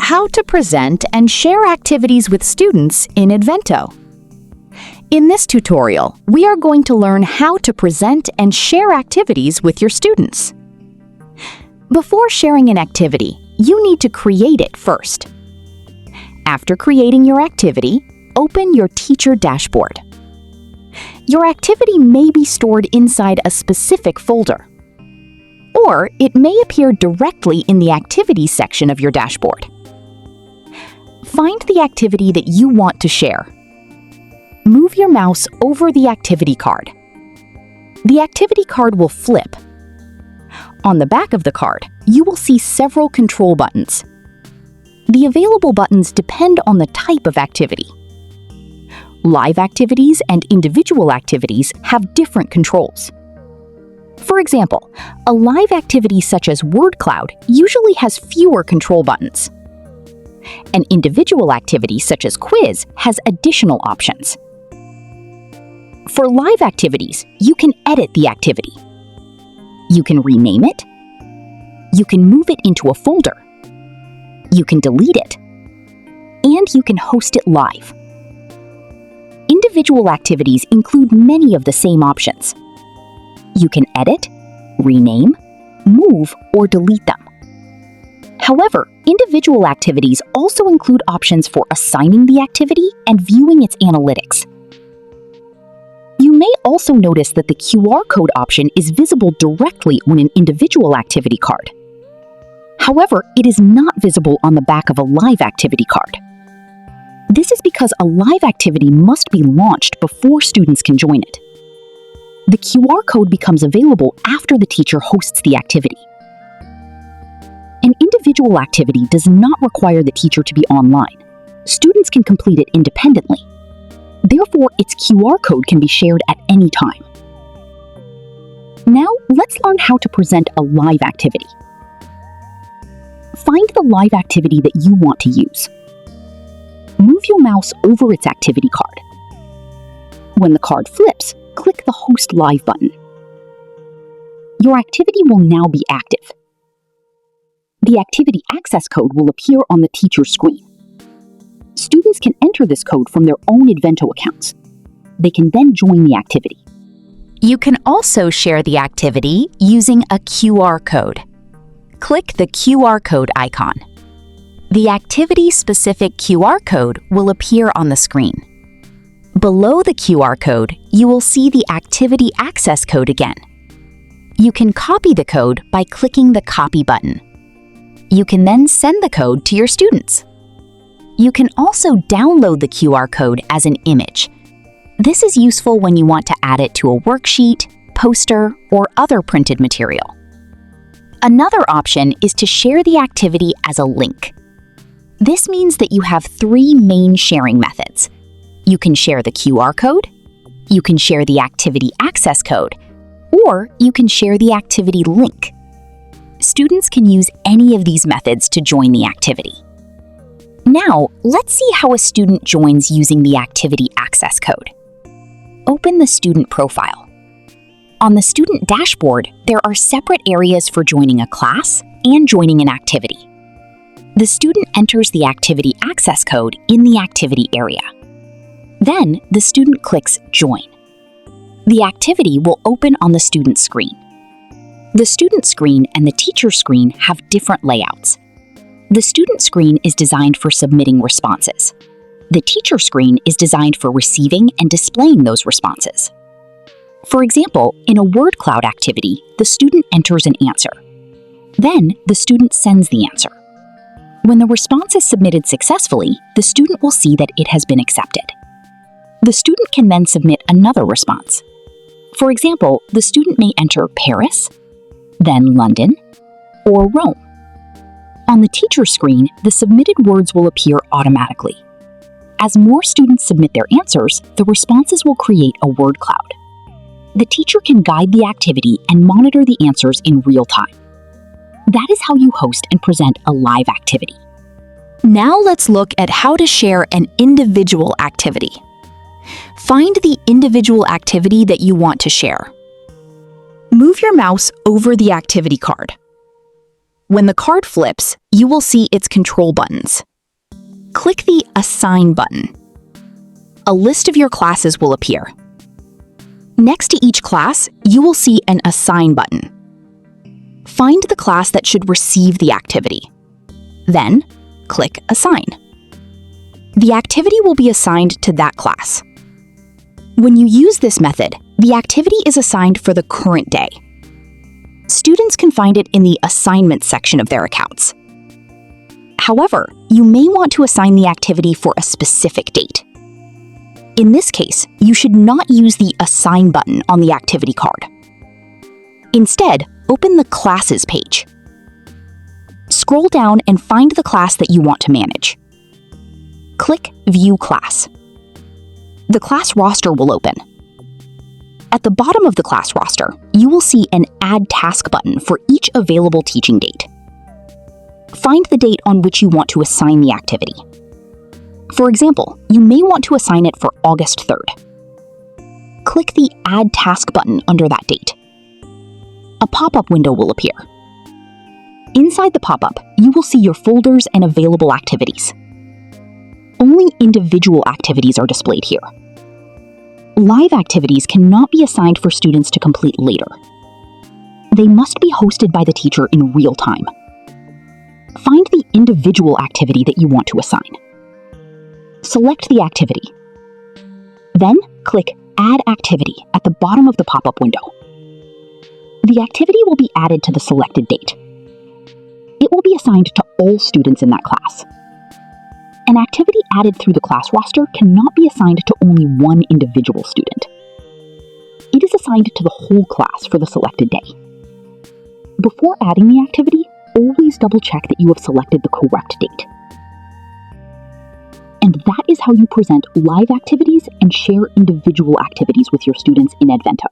How to present and share activities with students in Edvento. In this tutorial, we are going to learn how to present and share activities with your students. Before sharing an activity, you need to create it first. After creating your activity, open your teacher dashboard. Your activity may be stored inside a specific folder, or it may appear directly in the Activities section of your dashboard. Find the activity that you want to share. Move your mouse over the activity card. The activity card will flip. On the back of the card, you will see several control buttons. The available buttons depend on the type of activity. Live activities and individual activities have different controls. For example, a live activity such as word cloud usually has fewer control buttons. An individual activity such as quiz has additional options. For live activities, you can edit the activity. You can rename it. You can move it into a folder. You can delete it. And you can host it live. Individual activities include many of the same options. You can edit, rename, move, or delete them. However, individual activities also include options for assigning the activity and viewing its analytics. You may also notice that the QR code option is visible directly on an individual activity card. However, it is not visible on the back of a live activity card. This is because a live activity must be launched before students can join it. The QR code becomes available after the teacher hosts the activity. An individual activity does not require the teacher to be online. Students can complete it independently. Therefore, its QR code can be shared at any time. Now, let's learn how to present a live activity. Find the live activity that you want to use. Move your mouse over its activity card. When the card flips, click the Host Live button. Your activity will now be active. The activity access code will appear on the teacher's screen. Students can enter this code from their own Edvento accounts. They can then join the activity. You can also share the activity using a QR code. Click the QR code icon. The activity-specific QR code will appear on the screen. Below the QR code, you will see the activity access code again. You can copy the code by clicking the Copy button. You can then send the code to your students. You can also download the QR code as an image. This is useful when you want to add it to a worksheet, poster, or other printed material. Another option is to share the activity as a link. This means that you have three main sharing methods. You can share the QR code, you can share the activity access code, or you can share the activity link. Students can use any of these methods to join the activity. Now, let's see how a student joins using the activity access code. Open the student profile. On the student dashboard, there are separate areas for joining a class and joining an activity. The student enters the activity access code in the activity area. Then, the student clicks Join. The activity will open on the student screen. The student screen and the teacher screen have different layouts. The student screen is designed for submitting responses. The teacher screen is designed for receiving and displaying those responses. For example, in a word cloud activity, the student enters an answer. Then, the student sends the answer. When the response is submitted successfully, the student will see that it has been accepted. The student can then submit another response. For example, the student may enter Paris, then London, or Rome. On the teacher screen, the submitted words will appear automatically. As more students submit their answers, the responses will create a word cloud. The teacher can guide the activity and monitor the answers in real time. That is how you host and present a live activity. Now let's look at how to share an individual activity. Find the individual activity that you want to share. Move your mouse over the activity card. When the card flips, you will see its control buttons. Click the Assign button. A list of your classes will appear. Next to each class, you will see an Assign button. Find the class that should receive the activity. Then, click Assign. The activity will be assigned to that class. When you use this method, the activity is assigned for the current day. Students can find it in the Assignments section of their accounts. However, you may want to assign the activity for a specific date. In this case, you should not use the Assign button on the activity card. Instead, open the Classes page. Scroll down and find the class that you want to manage. Click View Class. The class roster will open. At the bottom of the class roster, you will see an Add Task button for each available teaching date. Find the date on which you want to assign the activity. For example, you may want to assign it for August 3rd. Click the Add Task button under that date. A pop-up window will appear. Inside the pop-up, you will see your folders and available activities. Only individual activities are displayed here. Live activities cannot be assigned for students to complete later. They must be hosted by the teacher in real time. Find the individual activity that you want to assign. Select the activity. Then click Add Activity at the bottom of the pop-up window. The activity will be added to the selected date. It will be assigned to all students in that class. An activity added through the class roster cannot be assigned to only one individual student. It is assigned to the whole class for the selected day. Before adding the activity, always double-check that you have selected the correct date. And that is how you present live activities and share individual activities with your students in Edvento.